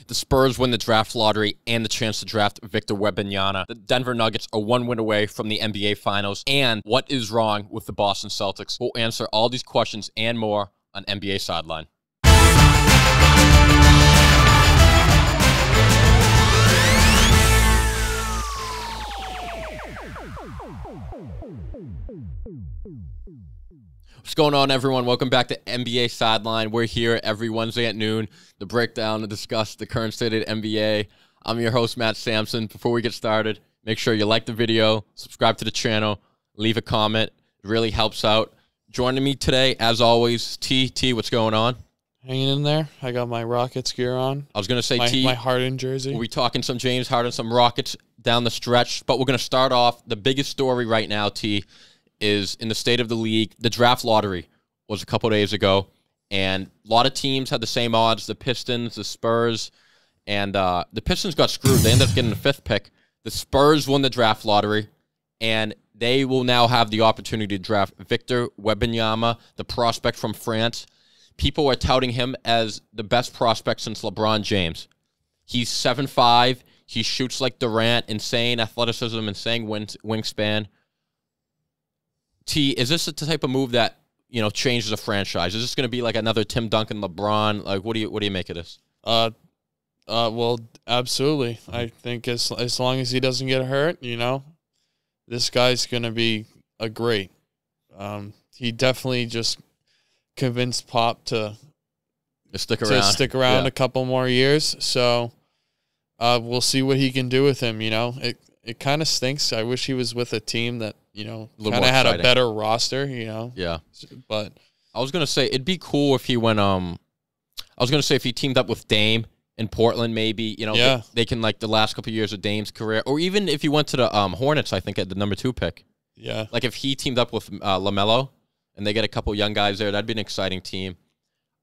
The Spurs win the draft lottery and the chance to draft Victor Wembanyama. The Denver Nuggets are 1 win away from the NBA Finals. And what is wrong with the Boston Celtics? We'll answer all these questions and more on NBA Sideline. What's going on, everyone? Welcome back to NBA Sideline. We're here every Wednesday at noon to break down and discuss the current state of the NBA. I'm your host, Matt Sampson. Before we get started, make sure you like the video, subscribe to the channel, leave a comment. It really helps out. Joining me today, as always, T, what's going on? Hanging in there. I got my Rockets gear on. I was going to say, my Harden jersey. We'll be talking some James Harden, some Rockets down the stretch. But we're going to start off. The biggest story right now, T, is in the state of the league. The draft lottery was a couple days ago, and a lot of teams had the same odds, the Pistons, the Spurs, and the Pistons got screwed. They ended up getting the 5th pick. The Spurs won the draft lottery, and they will now have the opportunity to draft Victor Wembanyama, the prospect from France. People are touting him as the best prospect since LeBron James. He's 7'5". He shoots like Durant, insane athleticism, insane wingspan. T, is this the type of move that, changes a franchise? Is this going to be like another Tim Duncan, LeBron? Like, what do you make of this? Well, absolutely. I think as long as he doesn't get hurt, this guy's going to be a great. He definitely just convinced Pop to stick around a couple more years. So we'll see what he can do with him. It kind of stinks. I wish he was with a team that, kind of had a better roster, Yeah. But I was going to say, it'd be cool if he went, if he teamed up with Dame in Portland, maybe, they can, like, the last couple of years of Dame's career, or even if he went to the Hornets, I think, at the number 2 pick. Yeah. Like, if he teamed up with LaMelo and they get a couple young guys there, that'd be an exciting team.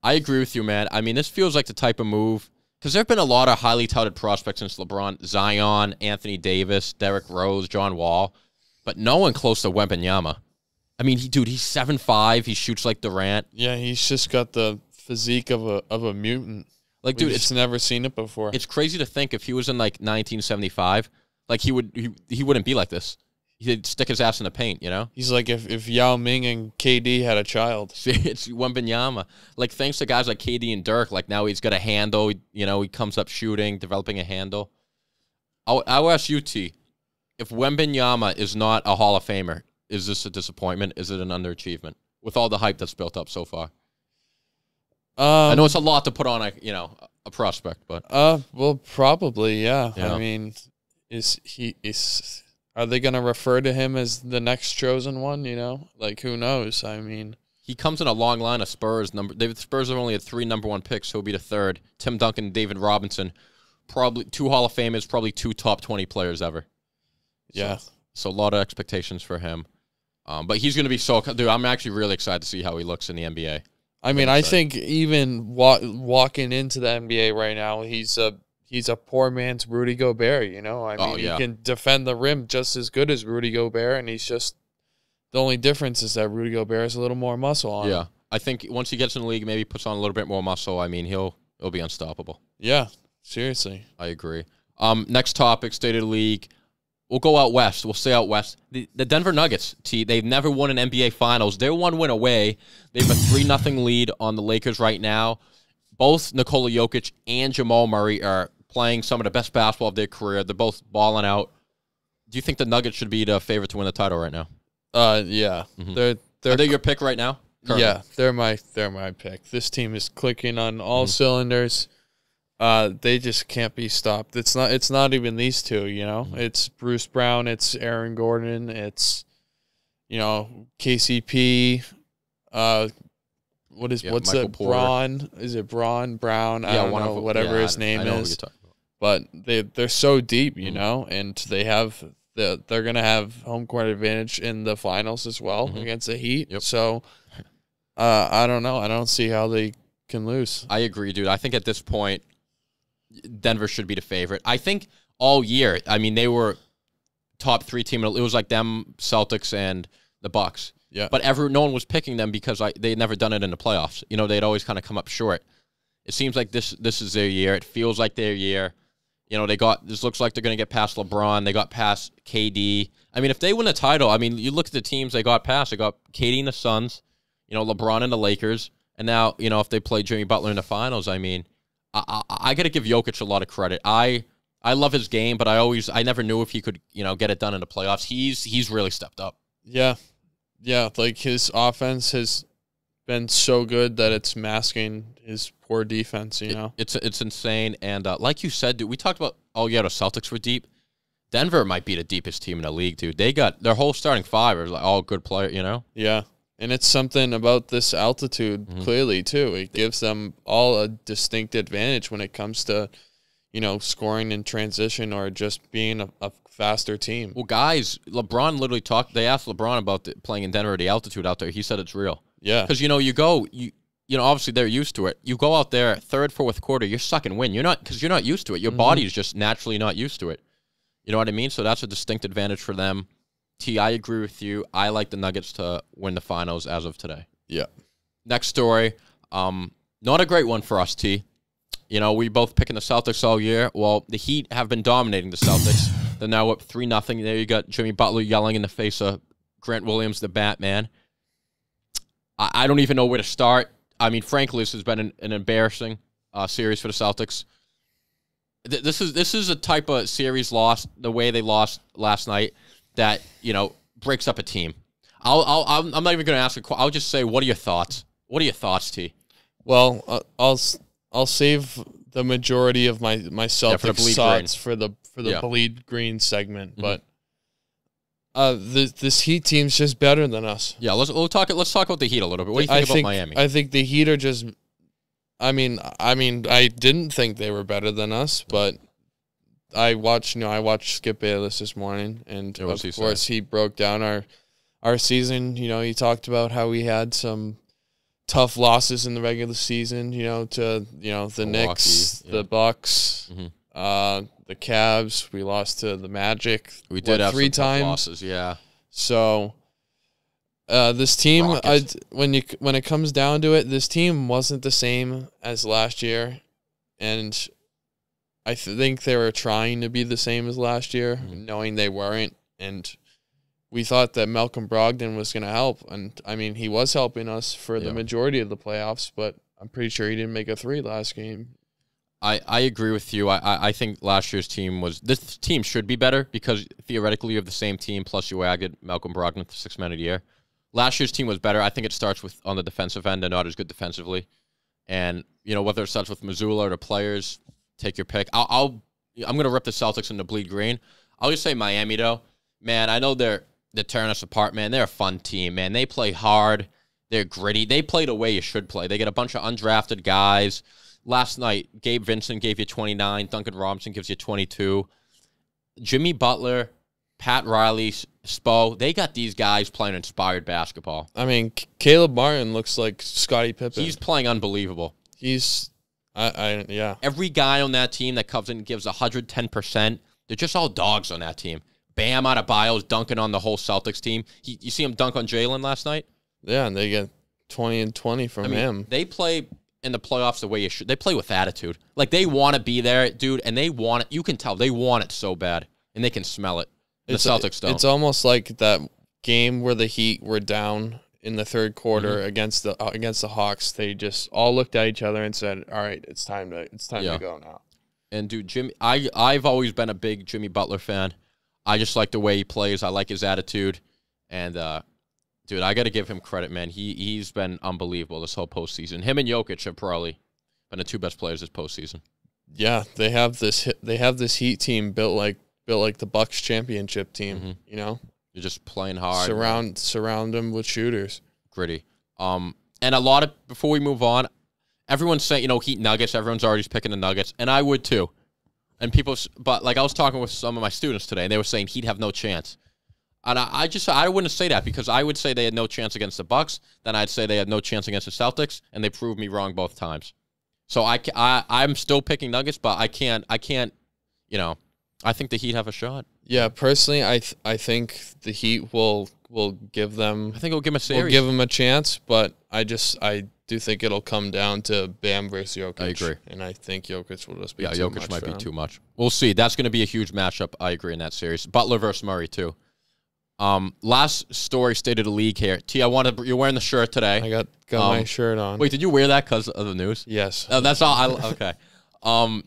I agree with you, man. I mean, this feels like the type of move, because there have been a lot of highly touted prospects since LeBron: Zion, Anthony Davis, Derrick Rose, John Wall, but no one close to Wembanyama. I mean, he's 7'5". He shoots like Durant. Yeah, he's just got the physique of a mutant. Like, dude, it's never seen it before. It's crazy to think if he was in like 1975, like he wouldn't be like this. He'd stick his ass in the paint, He's like if Yao Ming and KD had a child. It's Wembanyama. Like, thanks to guys like KD and Dirk, like, now he's got a handle. He comes up shooting, developing a handle. I'll ask you, T, if Wembanyama is not a Hall of Famer, is this a disappointment? Is it an underachievement with all the hype that's built up so far? I know it's a lot to put on a prospect, but well, probably, yeah. Yeah. I mean, are they going to refer to him as the next chosen one? Like, who knows? I mean, he comes in a long line of Spurs. The Spurs have only had 3 number 1 picks, so he'll be the 3rd. Tim Duncan, David Robinson, probably 2 Hall of Famers, probably 2 top 20 players ever. Yeah. So a lot of expectations for him. But he's going to be dude, I'm actually really excited to see how he looks in the NBA. I mean, I think even walking into the NBA right now, he's a poor man's Rudy Gobert, I mean, he can defend the rim just as good as Rudy Gobert, and he's just the only difference is that Rudy Gobert has a little more muscle on him. Yeah, I think once he gets in the league, maybe puts on a little bit more muscle. I mean, he'll be unstoppable. Yeah, seriously. I agree. Next topic, state of the league. We'll go out west. We'll stay out west. The Denver Nuggets, they've never won an NBA Finals. They're 1 win away. They have a 3-0 lead on the Lakers right now. Both Nikola Jokic and Jamal Murray are playing some of the best basketball of their career. They're both balling out. Do you think the Nuggets should be the favorite to win the title right now? Yeah. Mm-hmm. Are they your pick right now? Currently? Yeah, they're my pick. This team is clicking on all cylinders. They just can't be stopped. It's not even these two, It's Bruce Brown, it's Aaron Gordon, it's KCP, what's Michael it? Porter. Braun? Is it Braun? Brown? I don't know, whatever his name is. But they're so deep, and they're gonna have home court advantage in the finals as well against the Heat. Yep. So I don't know. I don't see how they can lose. I agree, dude. I think at this point, Denver should be the favorite. I think all year, I mean, they were top 3 team. It was like them, Celtics, and the Bucks. Yeah. But no one was picking them because they had never done it in the playoffs. They'd always kind of come up short. It seems like this is their year. It feels like their year. You know, this looks like they're going to get past LeBron. They got past KD. I mean, if they win the title, I mean, you look at the teams they got past. They got KD and the Suns, you know, LeBron and the Lakers. And now, you know, if they play Jimmy Butler in the finals, I mean, I got to give Jokic a lot of credit. I love his game, but I never knew if he could, you know, get it done in the playoffs. He's really stepped up. Yeah. Yeah, like his offense has been so good that it's masking his poor defense, you know? It's insane. And like you said, dude, we talked about, the Celtics were deep. Denver might be the deepest team in the league, dude. They got their whole starting five are like all good players, you know? Yeah. And it's something about this altitude, clearly, too. It gives them all a distinct advantage when it comes to, you know, scoring in transition or just being a faster team. Well, guys, LeBron literally they asked LeBron about playing in Denver, the altitude out there. He said it's real. Yeah. Because, you know, you know, obviously they're used to it. You go out there, third, fourth quarter, you're sucking wind. Because you're not used to it. Your body's just naturally not used to it. You know what I mean? So that's a distinct advantage for them. T, I agree with you. I like the Nuggets to win the finals as of today. Yeah. Next story. Not a great one for us, T. You know, we both picking the Celtics all year. Well, the Heat have been dominating the Celtics. They're now up 3-0. There you got Jimmy Butler yelling in the face of Grant Williams, the Batman. I don't even know where to start. I mean, frankly, this has been an embarrassing series for the Celtics. This is a type of series loss, the way they lost last night, that, you know, breaks up a team. I'm not even going to ask a question. I'll just say, what are your thoughts? What are your thoughts, T? Well, I'll save the majority of my Celtics thoughts for the bleed green segment, but this Heat team's just better than us. Yeah, let's talk about the Heat a little bit. What do you think about Miami? I think the Heat are just. I mean, I didn't think they were better than us, but I watched Skip Bayless this morning, and of course he broke down our season. You know, he talked about how we had some tough losses in the regular season. You know, to the Knicks, the Bucks, the Cavs. We lost to the Magic. We did have 3 times. Tough losses, yeah. So. This team, when it comes down to it, this team wasn't the same as last year, and I think they were trying to be the same as last year, knowing they weren't. And we thought that Malcolm Brogdon was going to help, and I mean, he was helping us for the majority of the playoffs, but I'm pretty sure he didn't make a 3 last game. I agree with you. I think last year's team this team should be better because theoretically you have the same team plus you added Malcolm Brogdon for 6 man of the year. Last year's team was better. I think it starts with on the defensive end. They're not as good defensively. And, you know, whether it starts with Mazzula or the players, take your pick. I'm going to rip the Celtics into bleed green. I'll just say Miami, though. Man, I know they're tearing us apart, man. They're a fun team, man. They play hard. They're gritty. They play the way you should play. They get a bunch of undrafted guys. Last night, Gabe Vincent gave you 29. Duncan Robinson gives you 22. Jimmy Butler, Pat Riley, Spo, they got these guys playing inspired basketball. I mean, Caleb Martin looks like Scottie Pippen. He's playing unbelievable. Yeah. Every guy on that team that comes in and gives 110%. They're just all dogs on that team. Bam Adebayo's dunking on the whole Celtics team. You see him dunk on Jalen last night? Yeah, and they get 20 and 20 from him. They play in the playoffs the way you should. They play with attitude. Like, they want to be there, dude, and they want it. You can tell. They want it so bad, and they can smell it. The Celtics don't. It's almost like that game where the Heat were down in the third quarter against the Hawks. They just all looked at each other and said, "All right, it's time to go now." And dude, Jimmy, I've always been a big Jimmy Butler fan. I just like the way he plays. I like his attitude, and dude, I got to give him credit, man. He's been unbelievable this whole postseason. Him and Jokic have probably been the 2 best players this postseason. Yeah, they have this Heat team built like the Bucks championship team. You know, you're just playing hard. Surround them with shooters. Gritty. And a lot of, before we move on, everyone's saying, you know, Heat Nuggets. Everyone's already picking the Nuggets, and I would too. And but like I was talking with some of my students today, and they were saying Heat have no chance. And I wouldn't say that, because I would say they had no chance against the Bucks. Then I'd say they had no chance against the Celtics, and they proved me wrong both times. So I'm still picking Nuggets, but I can't. You know, I think the Heat have a shot. Yeah, personally, I think the Heat will will give them. I think it'll give him a series. We'll give them a chance, but I do think it'll come down to Bam versus Jokic. I agree. And I think Jokic will just be yeah, too Jokic much might for be him. too much. We'll see. That's going to be a huge matchup. I agree in that series. Butler versus Murray, too. Last story, State of the League here. T, you're wearing the shirt today. I got my shirt on. Wait, did you wear that because of the news? Yes. Oh, that's all. Okay.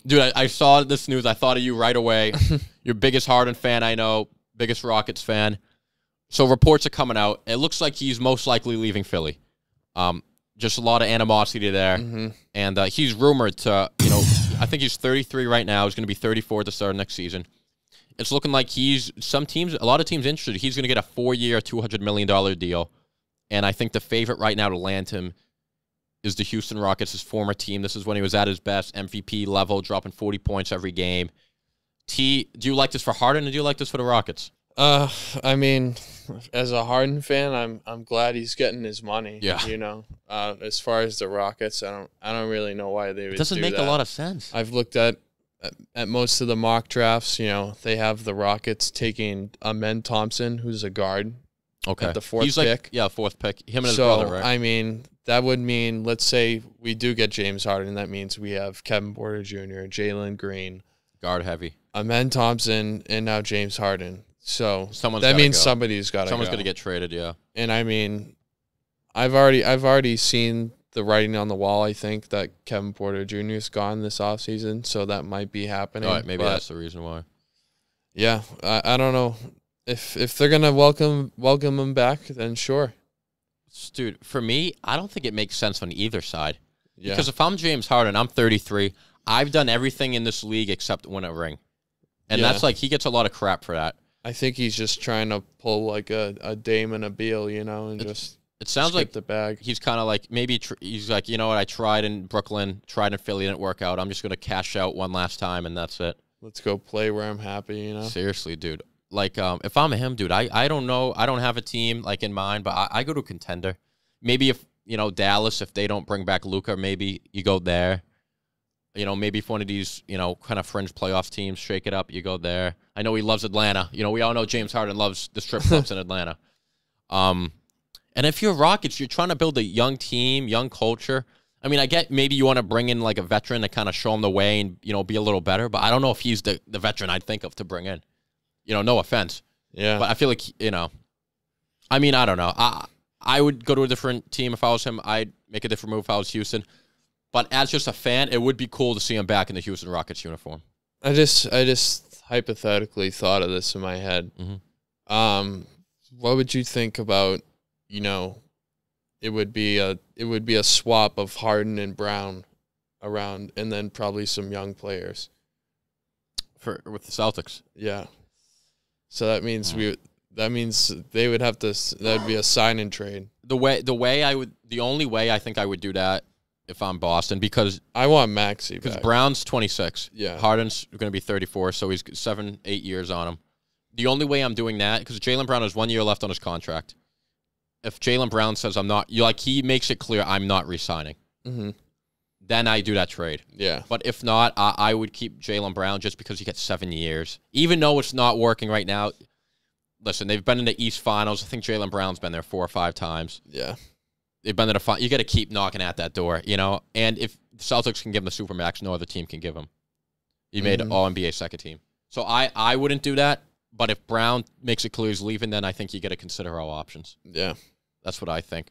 Dude, I saw this news. I thought of you right away. Your biggest Harden fan I know, biggest Rockets fan. So reports are coming out. It looks like he's most likely leaving Philly. Just a lot of animosity there. Mm-hmm. And he's rumored to, I think he's 33 right now. He's going to be 34 at the start of next season. It's looking like a lot of teams interested. He's going to get a 4-year, $200 million deal. And I think the favorite right now to land him is the Houston Rockets, his former team. This is when he was at his best, MVP level, dropping 40 points every game. T, do you like this for Harden or do you like this for the Rockets? I mean, as a Harden fan, I'm glad he's getting his money. Yeah. As far as the Rockets, I don't really know why they would. It doesn't make a lot of sense. I've looked at most of the mock drafts. They have the Rockets taking Amen Thompson, who's a guard. Okay. At the fourth pick. Yeah, fourth pick. Him and his brother, right? I mean, that would mean, let's say we do get James Harden. That means we have Kevin Porter Jr., Jalen Green. Guard heavy. Amen Thompson, and now James Harden. So that means somebody's got to go. Someone's going to get traded, yeah. And I mean, I've already seen the writing on the wall, I think, that Kevin Porter Jr. is gone this offseason, so that might be happening. All right, maybe that's the reason why. Yeah, I don't know. If they're going to welcome him back, then sure. Dude, for me, I don't think it makes sense on either side. Yeah. Because if I'm James Harden, I'm 33. I've done everything in this league except win a ring. And that's like, he gets a lot of crap for that. I think he's just trying to pull like a Dame and a Beal, and just it sounds like the bag. He's kind of like, maybe he's like, you know what, I tried in Brooklyn, tried in Philly, didn't work out. I'm just going to cash out one last time, and that's it. Let's go play where I'm happy, Seriously, dude. Like, if I'm him, dude, I don't know. I don't have a team, like, in mind, but I go to a contender. Maybe if, Dallas, if they don't bring back Luka, maybe you go there. Maybe if one of these, kind of fringe playoff teams shake it up, you go there. I know he loves Atlanta. We all know James Harden loves the strip clubs in Atlanta. And if you're Rockets, you're trying to build a young team, young culture. I mean, I get maybe you want to bring in like a veteran to kind of show him the way and, be a little better, but I don't know if he's the veteran I'd think of to bring in. No offense. Yeah. But I feel like, I mean, I don't know. I would go to a different team if I was him. I'd make a different move if I was Houston. But as just a fan, it would be cool to see him back in the Houston Rockets uniform. I just hypothetically thought of this in my head. Mm-hmm. What would you think about, it would be a swap of Harden and Brown around, and then probably some young players with the Celtics. Yeah. So that means they would have to. That would be a sign and trade. The only way I think I would do that if I'm Boston, because I want Maxey back. Because Brown's 26. Yeah. Harden's going to be 34, so he's 7-8 years on him. The only way I'm doing that, because Jaylen Brown has 1 year left on his contract. If Jaylen Brown says I'm not, he makes it clear I'm not re-signing. Mm-hmm. Then I do that trade. Yeah. But if not, I would keep Jaylen Brown just because he gets 7 years. Even though it's not working right now. Listen, they've been in the East Finals. I think Jaylen Brown's been there 4 or 5 times. Yeah. They've been to the final. You got to keep knocking at that door, And if the Celtics can give him the Supermax, no other team can give him. He made All-NBA second team. So I wouldn't do that. But if Brown makes it clear he's leaving, then I think you got to consider all options. Yeah. That's what I think.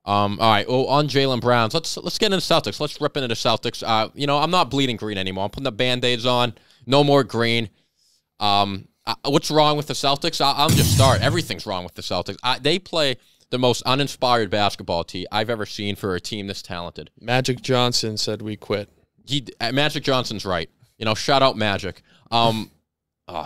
All right. Well, on Jaylen Brown, let's get into the Celtics. Let's rip into the Celtics. I'm not bleeding green anymore. I'm putting the Band-Aids on. No more green. What's wrong with the Celtics? I'll just start. Everything's wrong with the Celtics. They play the most uninspired basketball team I've ever seen for a team this talented. Magic Johnson said we quit. Magic Johnson's right. Shout out Magic. Oh,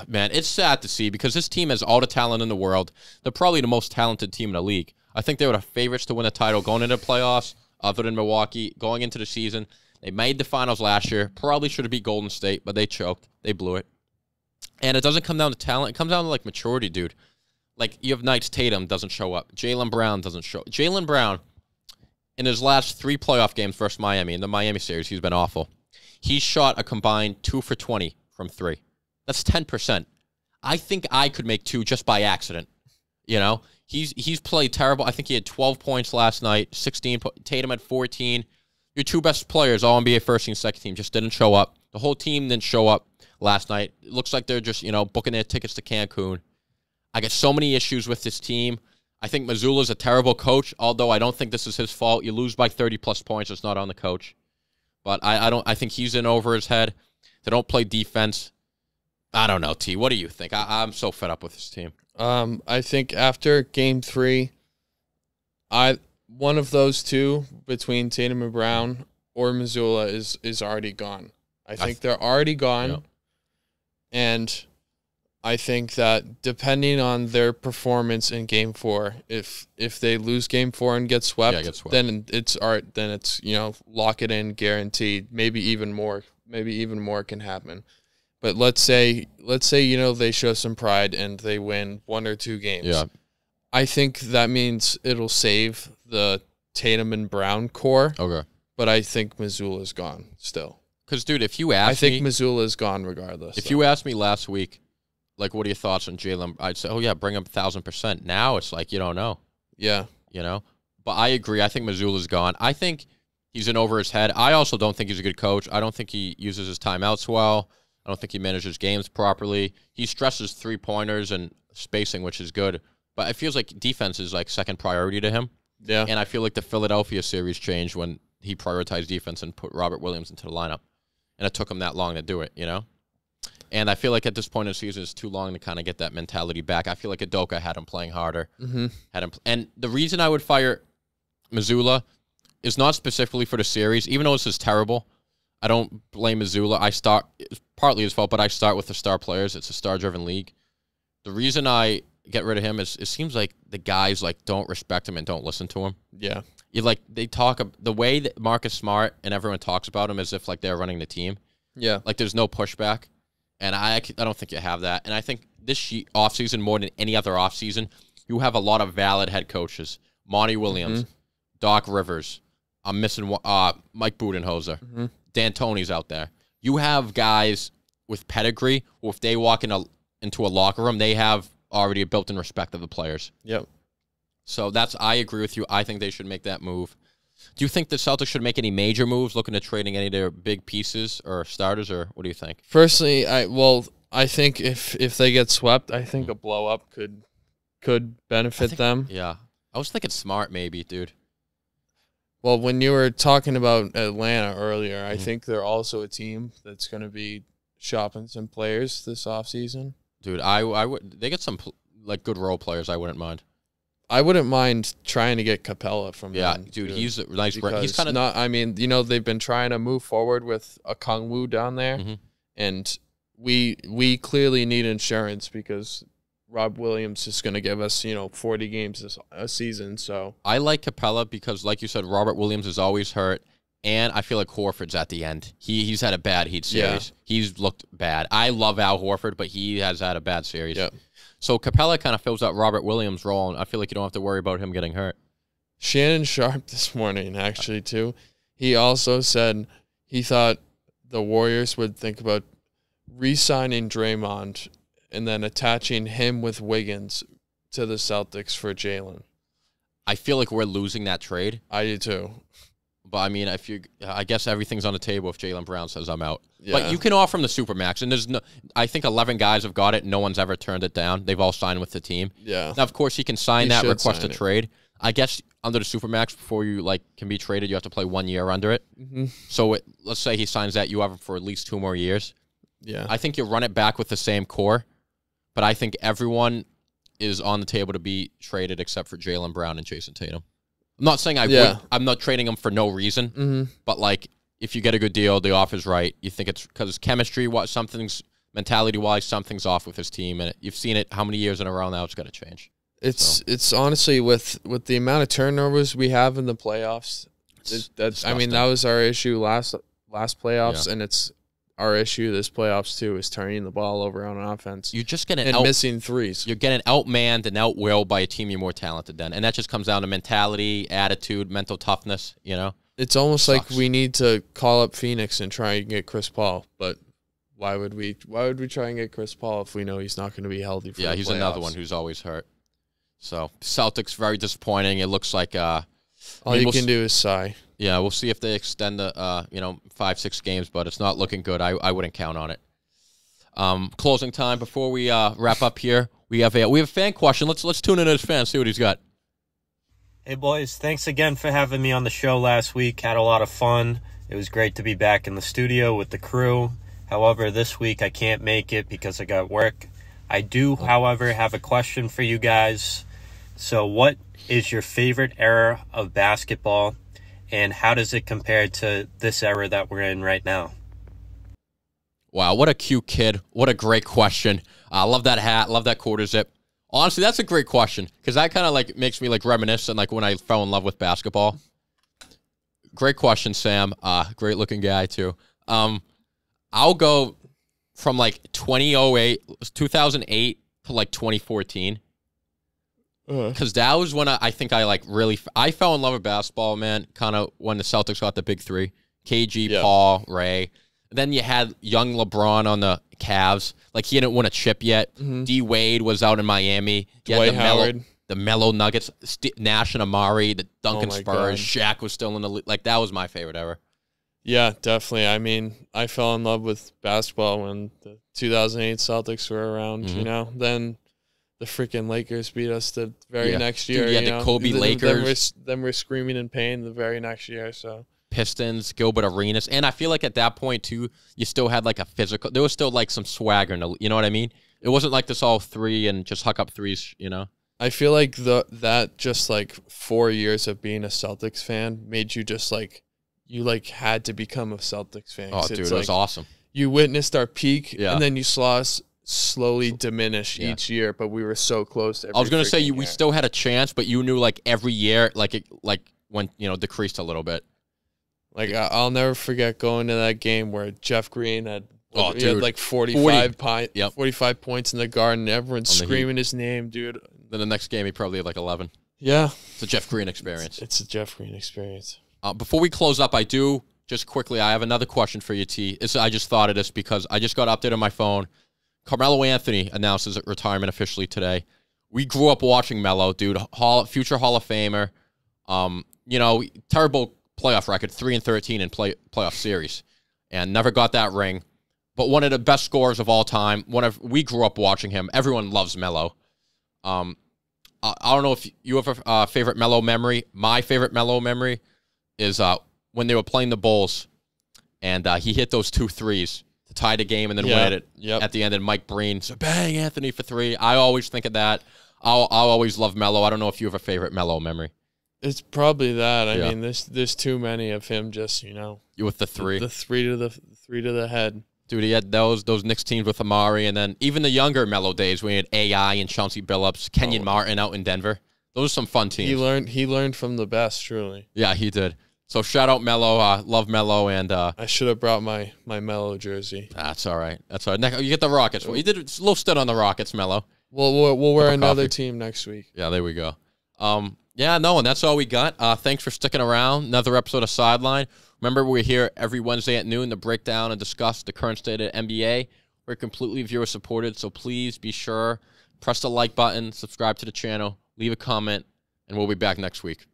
man, it's sad to see because this team has all the talent in the world. They're probably the most talented team in the league. I think they were the favorites to win the title going into the playoffs, other than Milwaukee, going into the season. They made the finals last year. Probably should have beat Golden State, but they choked. They blew it. And it doesn't come down to talent. It comes down to, maturity, dude. You have nights Tatum doesn't show up. Jaylen Brown doesn't show up. Jaylen Brown, in his last 3 playoff games versus Miami, in the Miami series, he's been awful. He shot a combined 2 for 20 from 3. That's 10%. I think I could make 2 just by accident. He's played terrible. I think he had 12 points last night, 16. Tatum had 14. Your two best players, all NBA first team, second team, just didn't show up. The whole team didn't show up last night. It looks like they're just, booking their tickets to Cancun. I got so many issues with this team. I think Mazzula's a terrible coach, although I don't think this is his fault. You lose by 30-plus points. It's not on the coach. But I think he's in over his head. They don't play defense. I don't know, T. What do you think? I'm so fed up with this team. I think after Game 3, one of those two between Tatum and Brown or Mazzula is already gone. I think they're already gone, Yep. And I think that depending on their performance in Game 4, if they lose Game 4 and get swept, then it's art. Then it's lock it in, guaranteed. Maybe even more can happen. But let's say they show some pride and they win 1 or 2 games. Yeah. I think that means it'll save the Tatum and Brown core. Okay. But I think Mazzula's gone still. Because, dude, if you ask me... I think Mazzula's gone regardless. If you asked me last week, like, what are your thoughts on Jalen? I'd say, oh, yeah, bring him 1,000%. Now it's like, you don't know. Yeah. But I agree. I think Mazzula's gone. I think he's in over his head. I also don't think he's a good coach. I don't think he uses his timeouts well. I don't think he manages games properly. He stresses three-pointers and spacing, which is good. But it feels like defense is, like, second priority to him. Yeah. And I feel like the Philadelphia series changed when he prioritized defense and put Robert Williams into the lineup. And it took him that long to do it, And I feel like at this point in the season, it's too long to kind of get that mentality back. I feel like Udoka had him playing harder. Mm-hmm. And the reason I would fire Mazzula is not specifically for the series, even though this is terrible. I don't blame Mazzula. It's partly his fault, but I start with the star players. It's a star-driven league. The reason I get rid of him is it seems like the guys don't respect him and don't listen to him. Yeah. They talk the way that Marcus Smart and everyone talks about him as if they're running the team. Yeah. There's no pushback. And I don't think you have that. And I think this offseason, more than any other offseason, you have a lot of valid head coaches. Monty Williams, Doc Rivers. I'm missing Mike Budenholzer. Mm-hmm. D'Antoni's out there. You have guys with pedigree who, if they walk into a locker room, they have already a built-in respect of the players. Yep. So I agree with you. I think they should make that move. Do you think the Celtics should make any major moves, looking at trading any of their big pieces or starters, or what do you think? Personally, I think if they get swept, I think a blow-up could benefit them. Yeah. I was thinking Smart maybe, dude. Well, when you were talking about Atlanta earlier, I think they're also a team that's going to be shopping some players this offseason. Dude, I would. They get some good role players. I wouldn't mind. I wouldn't mind trying to get Capella from them. Dude, he's a nice. He's kind of not. I mean, they've been trying to move forward with a Kongwu down there, and we clearly need insurance because Rob Williams is going to give us 40 games a season. So I like Capella because, like you said, Robert Williams is always hurt, and I feel like Horford's at the end. He's had a bad Heat series. Yeah. He's looked bad. I love Al Horford, but he has had a bad series. Yeah. So Capella kind of fills out Robert Williams' role, and I feel like you don't have to worry about him getting hurt. Shannon Sharp this morning, actually, too, he also said he thought the Warriors would think about re-signing Draymond and then attaching him with Wiggins to the Celtics for Jalen. I feel like we're losing that trade. I do, too. But, I mean, I guess everything's on the table if Jaylen Brown says I'm out. Yeah. But you can offer him the Supermax, and I think 11 guys have got it. No one's ever turned it down. They've all signed with the team. Yeah. Now, of course, he can sign that, request a trade. I guess under the Supermax, before you can be traded, you have to play 1 year under it. Mm-hmm. So let's say he signs that, you have him for at least 2 more years. Yeah. I think you run it back with the same core, but I think everyone is on the table to be traded except for Jaylen Brown and Jason Tatum. I'm not saying I'm not trading them for no reason, but if you get a good deal, the offer's right. You think it's because chemistry, mentality-wise, something's off with his team, and you've seen it how many years in a row now. It's got to change. It's honestly with the amount of turnovers we have in the playoffs. That was our issue last playoffs, and it's our issue this playoffs too, is turning the ball over on offense. You're just getting missing threes. You're getting outmanned and outwilled by a team you're more talented than, and that just comes down to mentality, attitude, mental toughness. It's almost like we need to call up Phoenix and try and get Chris Paul, but why would we try and get Chris Paul if we know he's not going to be healthy for the he's playoffs? another one who's always hurt. So Celtics very disappointing. It looks like all you can do is sigh. Yeah, we'll see if they extend the 5-6 games, but it's not looking good. I wouldn't count on it. Closing time before we wrap up here. We have a fan question. Let's tune into this fan, see what he's got. Hey boys, thanks again for having me on the show last week. Had a lot of fun. It was great to be back in the studio with the crew. However, this week I can't make it because I got work. I do, however, have a question for you guys. So what is your favorite era of basketball, and how does it compare to this era that we're in right now? Wow, what a cute kid. What a great question. I love that hat. Love that quarter zip. Honestly, that's a great question because that kind of like makes me like reminiscent like when I fell in love with basketball. Great question, Sam. Great looking guy too. I'll go from like 2008 to like 2014 because that was when I think I like really I fell in love with basketball, man. Kind of when the Celtics got the big three: KG, Paul, Ray. Then you had young LeBron on the Cavs. Like, he didn't win a chip yet. D. Wade was out in Miami. Dwight Howard. The Melo Nuggets. Nash and Amari. The Duncan Spurs. God. Shaq was still in the league. Like, that was my favorite ever. Yeah, definitely. I mean, I fell in love with basketball when the 2008 Celtics were around, you know. Then the freaking Lakers beat us the very next year. Dude, the Kobe Lakers. Them were screaming in pain the very next year, so... Pistons, Gilbert Arenas, and I feel like at that point too, you still had like a physical. There was still like some swagger, you know what I mean? It wasn't like this all three and just huck up threes, you know. I feel like that just like 4 years of being a Celtics fan made you just like you like had to become a Celtics fan. Oh, dude, it was awesome. You witnessed our peak, and then you saw us slowly diminish each year, but we were so close. I was gonna say we still had a chance, but you knew like every year, like it went decreased a little bit. Like, I'll never forget going to that game where Jeff Green had like 45 points in the Garden. Everyone's screaming his name, dude. Then the next game, he probably had like 11. Yeah. It's a Jeff Green experience. It's a Jeff Green experience. Before we close up, I have another question for you, T. I just thought of this because I just got an update on my phone. Carmelo Anthony announces retirement officially today. We grew up watching Melo, dude. Future Hall of Famer. Terrible playoff record, 3-13 in playoff series, and never got that ring. But one of the best scorers of all time. We grew up watching him. Everyone loves Melo. I don't know if you have a favorite Melo memory. My favorite Melo memory is when they were playing the Bulls, and he hit those 2 threes to tie the game and then win it at the end. And Mike Breen said, "Bang, Anthony for 3." I always think of that. I'll always love Melo. I don't know if you have a favorite Melo memory. It's probably that. I mean, there's too many of him. Just with the 3, the 3 to the head. Dude, he had those Knicks teams with Amari, and then even the younger Melo days when he had AI and Chauncey Billups, Kenyon Martin out in Denver. Those are some fun teams. He learned from the best, truly. Yeah, he did. So shout out Melo. Love Melo, and I should have brought my Melo jersey. That's all right. That's all right. You get the Rockets. Well, you did a little stint on the Rockets, Melo. We'll wear another team next week. Yeah, there we go. And that's all we got. Thanks for sticking around. Another episode of Sideline. Remember, we're here every Wednesday at noon to break down and discuss the current state of the NBA. We're completely viewer-supported, so please be sure, press the like button, subscribe to the channel, leave a comment, and we'll be back next week.